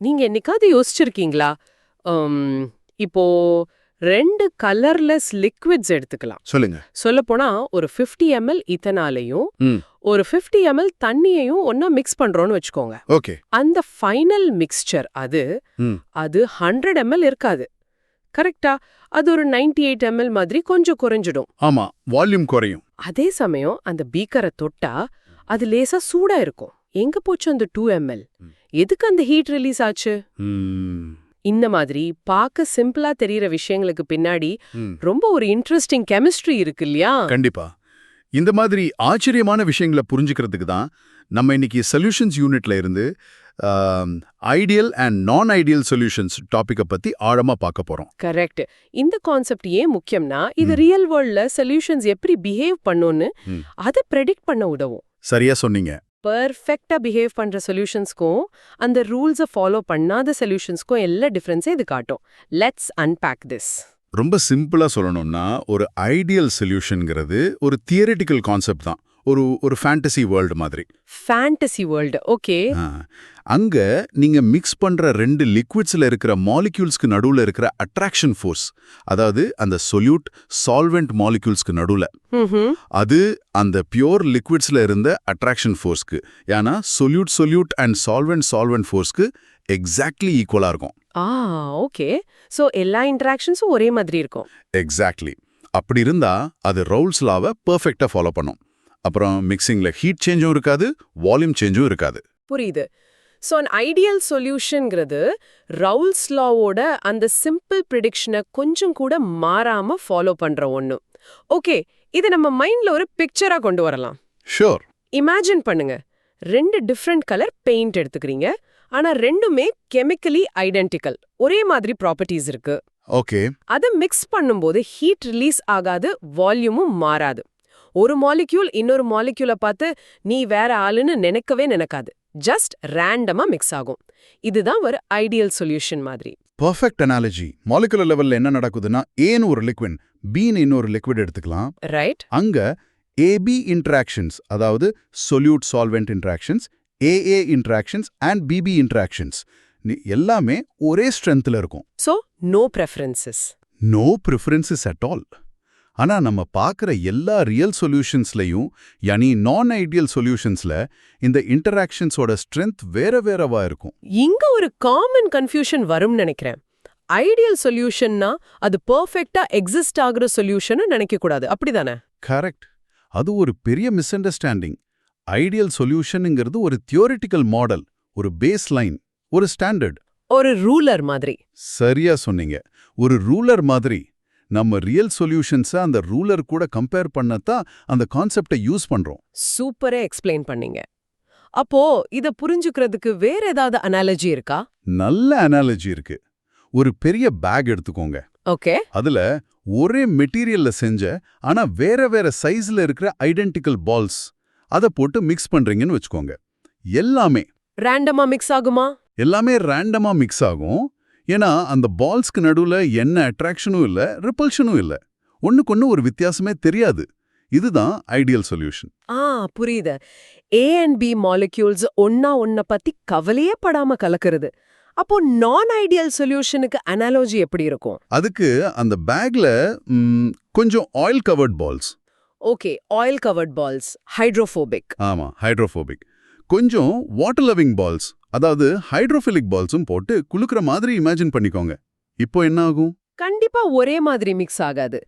நீங்க என்னைக்காவது யோசிச்சிருக்கீங்களா? இப்போ 2 கலர்லெஸ் லிக்விட்ஸ் எடுத்துக்கலாம். சொல்லுங்க. சொல்லப்போனா ஒரு 50 ml இத்தனாலையும் ம் ஒரு 50 ml தண்ணியையும் ஒண்ணா மிக்ஸ் பண்றோம்னு வச்சுக்கோங்க. ஓகே. அந்த ஃபைனல் மிக்ஸ்சர் ம் அது 100 ml இருக்காது. கரெக்ட்டா? அது ஒரு 98 ml மாதிரி கொஞ்சம் குறைஞ்சிடும். ஆமா, வால்யூம் குறையும். அதே சமயம் அந்த பீக்கரை தொட்டா அது லேசா சூடா இருக்கும். எங்க போச்சு அந்த 2 ml? எதுக்கு அந்த ஹீட் ரிலீஸ் ஆச்சு? ம் இந்த மாதிரி பார்க்க சிம்பிளா தெரியற விஷயங்களுக்கு பின்னாடி ம். ரொம்ப ஒரு இன்ட்ரெஸ்டிங் கெமிஸ்ட்ரி இருக்கு இல்லையா? கண்டிப்பா. இந்த மாதிரி ஆச்சரியமான விஷயங்களை புரிஞ்சுக்கிறதுக்கு தான் நம்ம இன்னைக்கு சொல்யூஷன்ஸ் யூனிட்ல இருந்து ideal and non ideal solutions டாபிக்கை பத்தி ஆழமா பார்க்க போறோம். கரெக்ட். இந்த கான்செப்ட் ஏன் முக்கியம்னா இது ரியல் வேர்ல்ட்ல சொல்யூஷன்ஸ் எப்படி பிஹேவ் பண்ணும்னு அதை ப்ரெடிக்ட் பண்ண உதவும். சரியா சொன்னீங்க. பர்ஃபெக்ட்டா பிஹேவ் பண்ற சொல்யூஷன்ஸ்க்கும் அந்த ரூல்ஸை ஃபாலோ பண்ணாத சொல்யூஷன்ஸ்க்கும் எல்லா டிஃபரன்ஸே இது காட்டும். Let's unpack this. ரொம்ப சிம்பிளா சொல்லணும்னா ஒரு ஐடியல் சொல்யூஷன்ங்கிறது ஒரு தியரிட்டிக்கல் கான்செப்ட் தான். ஒரு ஃபேண்டசி வேர்ல்டு மாதிரி. Fantasy world, okay. அங்க நீங்க மிக்ஸ் பண்ற 2 லிக்விட்ஸ்ல இருக்கிற மாலிக்யூல்ஸ்க்கு நடுவுல இருக்கிற அட்ராக்ஷன் ஃபோர்ஸ், அதாவது அந்த சொல்யூட் சால்வெண்ட் மாலிக்யூல்ஸ்க்கு நடுவுல, அது அந்த பியூர் லிக்விட்ஸ்ல இருந்த அட்ராக்ஷன் ஃபோர்ஸ்க்கு, ஏன்னா சொல்யூட் அண்ட் சால்வெண்ட் ஃபோர்ஸ்க்கு எக்ஸாக்ட்லி ஈக்குவலா இருக்கும். ஓகே. சோ எல்லா இன்டராக்ஷன்ஸும் ஒரே மாதிரி இருக்கும். எக்ஸாக்ட்லி. அப்படி இருந்தா அது ரவுல்ஸ் லாவை பெர்ஃபெக்ட்டா ஃபாலோ பண்ணும். அப்புறம் மிக்சிங்ல ஹீட் சேஞ்சும் இருக்காது, வால்யூம் சேஞ்சும் இருக்காது. புரியுது. சோ an ஐடியல் சொல்யூஷன்ங்கிறது ரவுல்ஸ் லாவோட அந்த சிம்பிள் ப்ரெடிக்ஷனை கொஞ்சம் கூட மாறாம ஃபாலோ பண்ற ஒண்ணு. ஓகே, இது நம்ம மைண்ட்ல ஒரு பிக்சரா கொண்டு வரலாம். ஷூர். இமேஜின் பண்ணுங்க. 2 டிஃப்ரெண்ட் கலர் பெயிண்ட் எடுத்துக்கிறீங்க. ஆனா ரெண்டுமே கெமிக்கலி ஐடென்டிக்கல். ஒரே மாதிரி ப்ராப்பர்ட்டிஸ் இருக்கு. ஓகே. அதை மிக்ஸ் பண்ணும்போது ஹீட் ரிலீஸ் ஆகாது, வால்யூமும் மாறாது. ஒரு மாலிக்யூல் இன்னொரு மாலிக்யூலை பார்த்து நீ வேற ஆளுன்னு நினைக்காது. ஜஸ்ட் ரேண்டமா மிக்ஸ் ஆகும். இதுதான் ஒரு ஐடியல் சொல்யூஷன் மாதிரி. Perfect analogy. மாலிகுலர் லெவல்ல என்ன நடக்குதுன்னா ஏன்னு ஒரு லிக்விட், பீன்னு இன்னொரு லிக்விட் எடுத்துக்கலாம். ரைட். அங்க ஏபி இன்டராக்ஷன்ஸ், அதாவது solute solvent interactions, AA interactions and BB interactions எல்லாமே ஒரே ஸ்ட்ரென்த்ல இருக்கும். So no preferences. No preferences at all. ஆனா நம்ம பார்க்குற எல்லா ரியல் சொல்யூஷன்ஸ்லையும், யானி நான் ஐடியல் சொல்யூஷன்ஸ்ல இந்த இன்டராக்ஷன்ஸோட ஸ்ட்ரென்த் வேறவா இருக்கும். இங்க ஒரு காமன் கன்ஃபியூஷன் வரும்னு நினைக்கிறேன். ஐடியல் சொல்யூஷன்னா அது பெர்ஃபெக்ட்டா எக்ஸிஸ்ட் ஆகுற சொல்யூஷன் நினைக்க கூடாது, அப்படிதானே? கரெக்ட். அது ஒரு பெரிய மிஸ் அண்டர்ஸ்டாண்டிங். ஐடியல் சொல்யூஷனுங்கிறது ஒரு தியோரிட்டிக்கல் மாடல், ஒரு பேஸ் லைன், ஒரு ஸ்டாண்டர்ட், ஒரு ரூலர் மாதிரி. சரியா சொன்னீங்க. ஒரு ரூலர் மாதிரி. நம்ம ரியல் சொல்யூஷன்ஸை அந்த ரூலர் கூட கம்பேர் பண்ணத்தான் அந்த கான்செப்டை யூஸ் பண்றோம். சூப்பரா எக்ஸ்பிளைன் பண்ணீங்க. அப்போ இத புரிஞ்சுக்கிறதுக்கு வேற ஏதாவது அனாலஜி இருக்கா? நல்ல அனாலஜி இருக்கு. ஒரு பெரிய பேக் எடுத்துக்கோங்க. ஓகே. அதுல ஒரே மெட்டீரியல்ல செஞ்ச ஆனா வேற சைஸ்ல இருக்கிற ஐடென்டிக்கல் பால்ஸ் அதை போட்டு மிக்ஸ் பண்றீங்கன்னு வச்சுக்கோங்க. எல்லாமே ரேண்டமா மிக்ஸ் ஆகுமா? எல்லாமே ரேண்டமா மிக்ஸ் ஆகும். ஏன்னா அந்த பால்ஸ்க்கு நடுவுல என்ன அட்ராக்ஷனும் இல்ல, ரிப்பல்ஷனும் இல்ல. ஒண்ணுக்கொன்னு ஒரு வித்தியாசமே தெரியாது. இதுதான் ஐடியல் சொல்யூஷன். புரியுது. ஏ அண்ட் பி மாலிக்யூல்ஸ் ஒன்ன பத்தி கவலையே படாம கலக்கிறது. அப்போ நான் ஐடியல் சொல்யூஷனுக்கு அனாலஜி எப்படி இருக்கும்? அதுக்கு அந்த பேக்ல கொஞ்சம் oil covered balls. Okay, oil covered balls, hydrophobic. ஆமா, ஹைட்ரோஃபோபிக். கொஞ்சம் வாட்டர் லவிங் பால்ஸ், அதாவது ஹைட்ரோஃபிலிக் பால்ஸும் போட்டு குலுக்குற மாதிரி இமேஜின் பண்ணிக்கோங்க. இப்போ என்ன ஆகும்? கண்டிப்பா ஒரே மாதிரி மிக்ஸ் ஆகாது.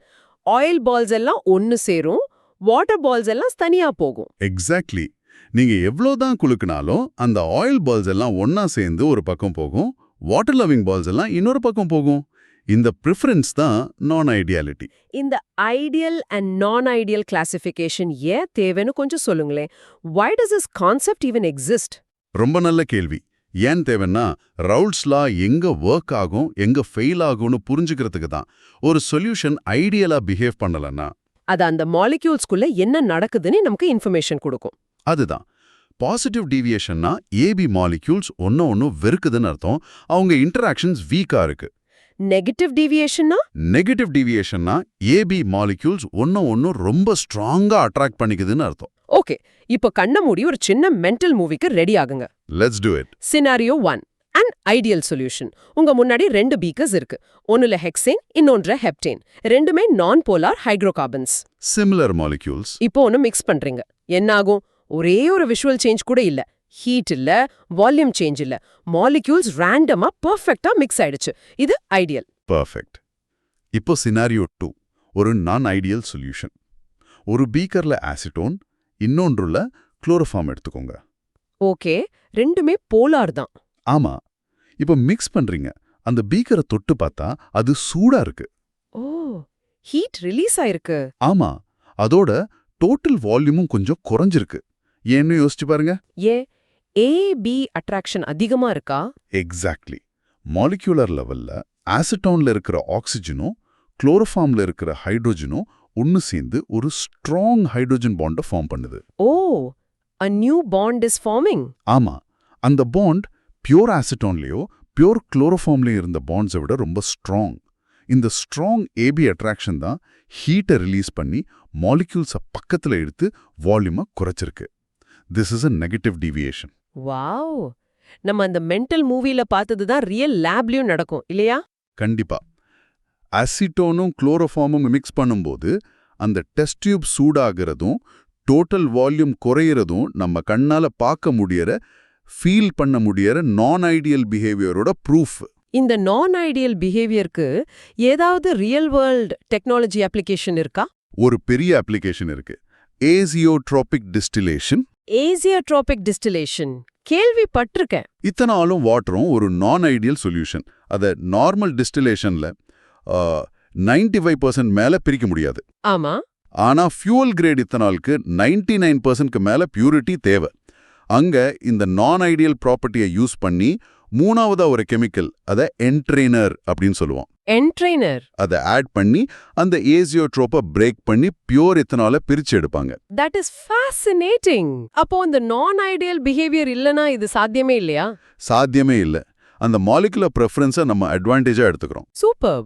ஆயில் பால்ஸ் எல்லாம் ஒன்னு சேரும், வாட்டர் பால்ஸ் எல்லாம் தனியா போகும். எக்ஸாக்ட்லி. நீங்க எவ்வளவுதான் குலுக்குனாலும் அந்த ஆயில் பால்ஸ் எல்லாம் ஒன்னா சேர்ந்து ஒரு பக்கம் போகும், வாட்டர் லவிங் பால்ஸ் எல்லாம் இன்னொரு பக்கம் போகும். இந்த ப்ரிஃபரன்ஸ் தான் நான் ஐடியாலிட்டி. இந்த ideal and non ideal classification ஏன் தேவைன்னு கொஞ்சம் சொல்லுங்களேன். why does this concept even exist? ரொம்ப நல்ல கேள்வி. ஏன் தேவைன்னா ரவுல்ஸ் லா எங்க ஒர்க் ஆகும், எங்க ஃபெயில் ஆகும்னு புரிஞ்சுக்கிறதுக்கு தான். ஒரு சொல்யூஷன் ஐடியலா பிஹேவ் பண்ணலன்னா அது அந்த மாலிக்யூல்ஸ்குள்ள என்ன நடக்குதுன்னு நமக்கு இன்ஃபர்மேஷன் கொடுக்கும். அதுதான் பாசிட்டிவ் டீவியேஷன்னா ஏபி மாலிக்யூல்ஸ் ஒன்னு வெறுக்குதுன்னு அர்த்தம். அவங்க இன்டராக்ஷன்ஸ் வீக்கா இருக்கு. நெகட்டிவ் டீவியேஷன்னா? நெகட்டிவ் டீவியேஷன்னா ஏபி மாலிக்யூல்ஸ் ஒன்னு ரொம்ப ஸ்ட்ராங்கா அட்ராக்ட் பண்ணிக்குதுன்னு அர்த்தம். ஓகே, இப்போ கண்ண மூடி ஒரு சின்ன மென்டல் மூவிக்கு ரெடி ஆகுங்க. Let's to it. Scenario 1. And ideal solution. உங்க முன்னாடி 2 பீக்கர்ஸ் இருக்கு. ஒன்னுல ஹெக்சேன், இன்னொன்ற ஹெப்டேன். ரெண்டுமே நான் போலார் ஹைட்ரோகார்பன்ஸ். Similar molecules. இப்போ ஒன்னு மிக்ஸ் பண்றீங்க. என்ன ஆகும்? ஒரே ஒரு விஷுவல் சேஞ்ச் கூட இல்ல. ஹீட் இல்ல, வால்யூம் சேஞ்ச் இல்ல. மாலிக்யூல்ஸ் ரேண்டமா பெர்ஃபெக்ட்டா மிக்ஸ் ஆயிடுச்சு. இது ஐடியல். பெர்ஃபெக்ட். இப்போ சினாரியோ 2, ஒரு நான் ஐடியல் சொல்யூஷன். ஒரு பீக்கர்ல ஆசிட்டோன், இன்னொன்றுல குளோரோஃபார்ம் எடுத்துக்கோங்க. ஓகே, ரெண்டுமே போலார் தான். ஆமா. இப்போ மிக்ஸ் பண்றீங்க. அந்த பீக்கரை தொட்டு பார்த்தா அது சூடா இருக்கு. ஓ, ஹீட் ரிலீஸ் ஆயிருக்கு. ஆமா. அதோட டோட்டல் வால்யூமும் கொஞ்சம் குறைஞ்சிருக்கு. ஏன்னு யோசிச்சு பாருங்க. ஏன் ஏபி அட்ராக்ஷன் அதிகமா இருக்கா? எக்ஸாக்ட்லி. மாலிக்யூலர் லெவல்ல ஆசிட்டோன்ல இருக்கிற ஆக்சிஜனும் குளோரோஃபார்ம்ல இருக்கிற ஹைட்ரோஜனும் ஒன்னு சேர்ந்து ஒரு ஸ்ட்ராங் ஹைட்ரோஜன் பாண்டை ஃபார்ம் பண்ணுது. ஓ, a new bond is forming. ஆமா. அந்த பாண்ட் பியூர் ஆசிட்டோன்லயோ பியூர் குளோரோஃபார்ம்லயோ இருந்த பாண்ட்ஸை விட ரொம்ப ஸ்ட்ராங். இந்த ஸ்ட்ராங் ஏபி அட்ராக்ஷன் தான் ஹீட்டை ரிலீஸ் பண்ணி மாலிக்யூல்ஸை பக்கத்துல எடுத்து வால்யூமை குறைச்சிருக்கு. This is a negative deviation. Wow, நம்ம அந்த மென்டல் மூவில பார்த்தது தான் ரியல் லேப்லயும் நடக்கும் இல்லையா? கண்டிப்பா. அசிட்டோனும் குளோரோஃபார்மும் மிக்ஸ் பண்ணும்போது அந்த டெஸ்ட் டியூப் சூடாகிறதும் டோட்டல் வால்யூம் குறையிறதும் நம்ம கண்ணால பார்க்க முடியற, ஃபீல் பண்ண முடியற நான் ஐடியல் பிஹேவியரோட ப்ரூஃப். இந்த நான் ஐடியல் பிஹேவியருக்கு ஏதாவது ரியல் வேர்ல்ட் டெக்னாலஜி அப்ளிகேஷன் இருக்கா? ஒரு பெரிய அப்ளிகேஷன் இருக்கு. ஏசியோட்ரோபிக் டிஸ்டிலேஷன். ஏசியோட்ரோபிக் டிஸ்டிலேஷன் கேள்விப்பட்டிருக்கேன். இத்தனாலும் வாட்டரும் ஒரு நான் ஐடியல் சொல்யூஷன். அதை நார்மல் டிஸ்டிலேஷன்ல 95% மேல பிரிக்க முடியாது. ஆமா. ஆனா ஃபியூவல் கிரேட் இத்தனாலுக்கு 99%க்கு மேல பியூரிட்டி தேவை. அங்க இந்த நான் ஐடியல் ப்ராப்பர்ட்டியை யூஸ் பண்ணி மூணாவதா ஒரு கெமிக்கல், அதை என்ட்ரெய்னர் அப்படின்னு சொல்லுவோம். என்ட்ரெய்னர். அதை ஆட் பண்ணி அந்த ஏசியோட்ரோப்பை பிரேக் பண்ணி பியூர் இத்தனால பிரிச்சு எடுப்பாங்க. That is fascinating. அப்போ இந்த நான் ஐடியல் பிஹேவியர் இல்லனா இது சாத்தியமே இல்லையா? சாத்தியமே இல்ல. அந்த மாலிகுலர் பிரெஃபரன்ஸை நம்ம அட்வான்டேஜா எடுத்துக்கிறோம். சூப்பர்.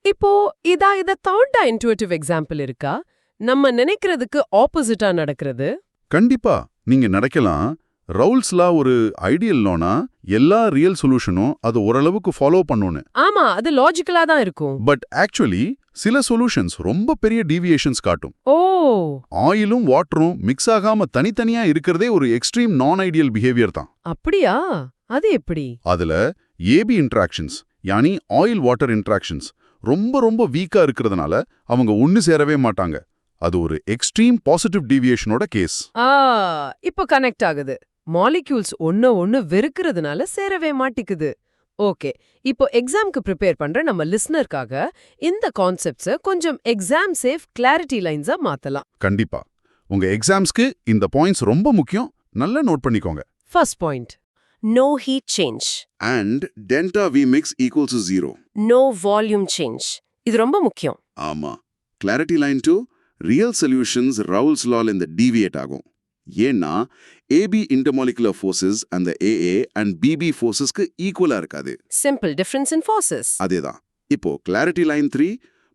இப்போ இத தவுண்டா இன்ட்யூட்டிவ் எக்ஸாம்பிள் இருக்கா? நம்ம நினைக்கிறதுக்கு ஆப்போசிட்டா நடக்கிறது? கண்டிப்பா. நீங்க நடக்கலாம். ரவுல்ஸ் லா ஒரு ஐடியல் லானா எல்லா ரியல் சொல்யூஷனும் அது ஓரளவுக்கு ஃபாலோ பண்ணணும்னு. ஆமா, அது லாஜிக்கலா தான் இருக்கும். பட் ஆக்சுவலி சில சொல்யூஷன்ஸ் ரொம்ப பெரிய டீவியேஷன்ஸ் காட்டும். ஓ, ஆயிலும் வாட்டரும் மிக்ஸ் ஆகாம தனித்தனியா இருக்கிறதே ஒரு எக்ஸ்ட்ரீம் நான் ஐடியல் பிஹேவியர் தான். அப்படியா? அது எப்படி? அதுல ஏபி இன்ட்ராக்ஷன்ஸ், யானி ஆயில் வாட்டர் இன்ட்ராக்ஷன்ஸ் ரொம்ப ரொம்ப வீக்கா இருக்கிறதுனால அவங்க ஒன்னு சேரவே மாட்டாங்க. அது ஒரு எக்ஸ்ட்ரீம் பாசிட்டிவ் டீவியேஷனோட கேஸ். இப்போ கனெக்ட் ஆகுது. மாலிக்யூல்ஸ் ஒன்னு வெறுக்கிறதுனால சேரவே மாட்டிக்குது. ஓகே, இப்போ எக்ஸாம்க்கு ப்ரிப்பேர் பண்ற நம்ம லிஸ்னருக்காக இந்த கான்செப்ட்ஸை கொஞ்சம் எக்ஸாம் சேஃப் கிளாரிட்டி லைன்ஸா மாத்தலாம். கண்டிப்பா. உங்க எக்ஸாம்ஸ்க்கு இந்த பாயிண்ட்ஸ் ரொம்ப முக்கியம். நல்லா நோட் பண்ணிக்கோங்க. First point, no heat change and delta V mix equals to 0. no volume change. இது ரொம்ப முக்கியம். ஆமா. clarity line 2, real solutions Raoult's law in the deviate ஆகும். ஏன்னா AB intermolecular forces and the AA and BB forcesக்கு ஈக்குவலா இருக்காது. simple difference in forces. அதேதான். இப்போ clarity line 3,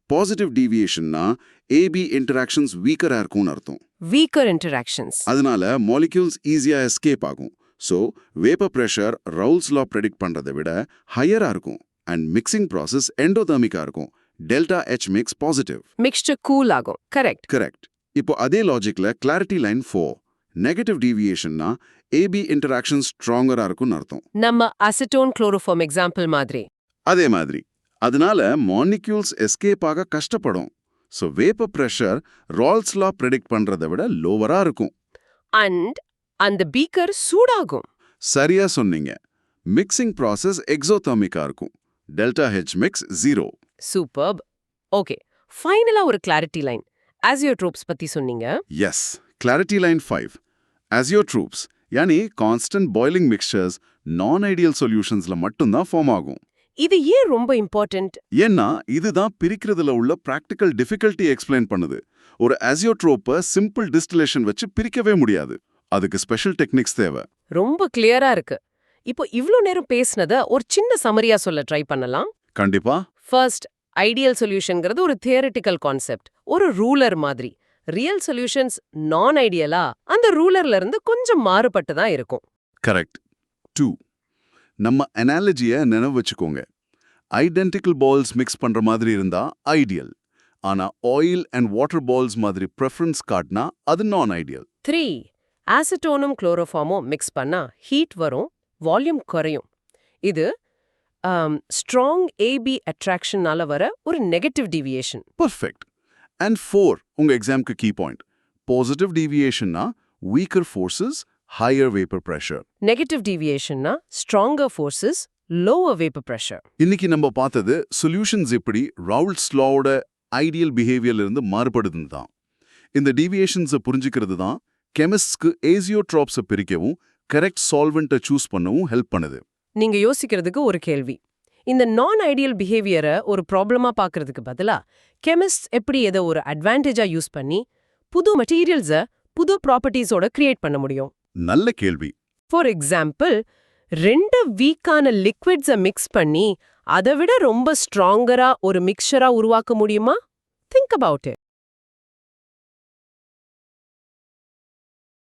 positive deviationனா AB interactions weaker-ஆ இருக்கும்னு அர்த்தம். weaker interactions. அதனால molecules ஈஸியா escape ஆகும். So, vapor pressure Raoult's law predict பண்றதை விட ஹையரா இருக்கும். and mixing process endothermic-ஆ இருக்கும். delta H mix positive. mixture cool ஆகும். correct. Correct. இப்போ அதே லாஜிக்ல clarity line 4, negative deviationனா AB interactions stronger-ஆ இருக்கும்னு அர்த்தம். நம்ம அசிட்டோன் குளோரோஃபார்ம் எக்ஸாம்பிள் மாதிரி. அதே மாதிரி. அதனால molecules escape ஆக கஷ்டப்படும். So, vapor pressure Raoult's law predict பண்றதை விட லோவரா இருக்கும். and அந்த பீக்கர் சூடாகும். சரியா சொன்னீங்க. மிக்சிங் ப்ராசஸ் எக்ஸோதெர்மிக்கா இருக்கும். Delta H mix 0. Superb. Okay, ஃபைனலா ஒரு கிளாரிட்டி லைன். அசியோட்ரோப்ஸ் பத்தி சொன்னீங்க. எஸ். Clarity line 5. அசியோட்ரோப்ஸ் யானி constant boiling mixtures non ideal சொல்யூஷன்ஸ்ல மட்டும்தான் ஃபார்ம் ஆகும். இது ஏன் ரொம்ப இம்பார்ட்டன்ட்? ஏன்னா இதுதான் பிரிக்கிறதுல உள்ள பிராக்டிக்கல் டிஃபிகல்ட்டி எக்ஸ்பிளைன் பண்ணுது. ஒரு அசியோட்ரோப்பை சிம்பிள் டிஸ்டிலேஷன் வச்சு பிரிக்கவே முடியாது. அதுக்கு ஸ்பெஷல் டெக்னிக்ஸ் தேவை. ரொம்ப கிளியரா இருக்கு. இப்போ இவ்ளோ நேரம் பேசினத ஒரு சின்ன சமரியா சொல்ல ட்ரை பண்ணலாம். கண்டிப்பா. ஃபர்ஸ்ட், ஐடியல் சொல்யூஷன்ங்கிறது ஒரு தியரிட்டிக்கல் கான்செப்ட், ஒரு ரூலர் மாதிரி. ரியல் சொல்யூஷன்ஸ் நான் ஐடியலா அந்த ரூலர்ல இருந்து கொஞ்சம் மாறுபட்டு தான் இருக்கும். கரெக்ட். 2, நம்ம அனாலஜியை நினைவு வச்சுக்கோங்க. ஐடென்டிக்கல் பால்ஸ் மிக்ஸ் பண்ற மாதிரி இருந்தா ஐடியல். ஆனா ஆயில் அண்ட் வாட்டர் பால்ஸ் மாதிரி ப்ரெஃபரன்ஸ் காட்டினா அது நான் ஐடியல். 3. ஆசிட்டோனும் குளோரோஃபார்மும் மிக்ஸ் பண்ணா ஹீட் வரும், வால்யூம் குறையும். இது ஸ்ட்ராங் ஏபி அட்ராக்ஷனால வர ஒரு நெகட்டிவ் டீவியேஷன். பர்ஃபெக்ட். அண்ட் 4 உங்க எக்ஸாம்க்கு கீ பாயிண்ட். பாசிட்டிவ் டீவியேஷன்னா weaker forces, higher vapour pressure. Negative டீவியேஷன்னா stronger forces, lower vapour pressure. இன்னைக்கு நம்ம பார்த்தது சொல்யூஷன்ஸ் எப்படி ரவுல்ட்ஸ் லாவோட ஐடியல் பிஹேவியர்ல இருந்து மாறுபடுதுன்னு தான். இந்த டீவியேஷன்ஸை புரிஞ்சுக்கிறது தான் கெமிஸ்ட்ஸ்க்கு ஏசியோட்ராப்ஸை பிரிக்கவும் கரெக்ட் சால்வெண்ட்டை சூஸ் பண்ணவும் ஹெல்ப் பண்ணுது. நீங்க யோசிக்கிறதுக்கு ஒரு கேள்வி. இந்த நான் ஐடியல் பிஹேவியரை ஒரு ப்ராப்ளமா பார்க்கறதுக்கு பதிலா கெமிஸ்ட் எப்படி எதை ஒரு அட்வான்டேஜா யூஸ் பண்ணி புது மெட்டீரியல்ஸை புது ப்ராப்பர்ட்டிஸோட கிரியேட் பண்ண முடியும்? நல்ல கேள்வி. ஃபார் எக்ஸாம்பிள், 2 வீக்கான லிக்விட்ஸை மிக்ஸ் பண்ணி அதை விட ரொம்ப ஸ்ட்ராங்கரா ஒரு மிக்சரா உருவாக்க முடியுமா? Think about it.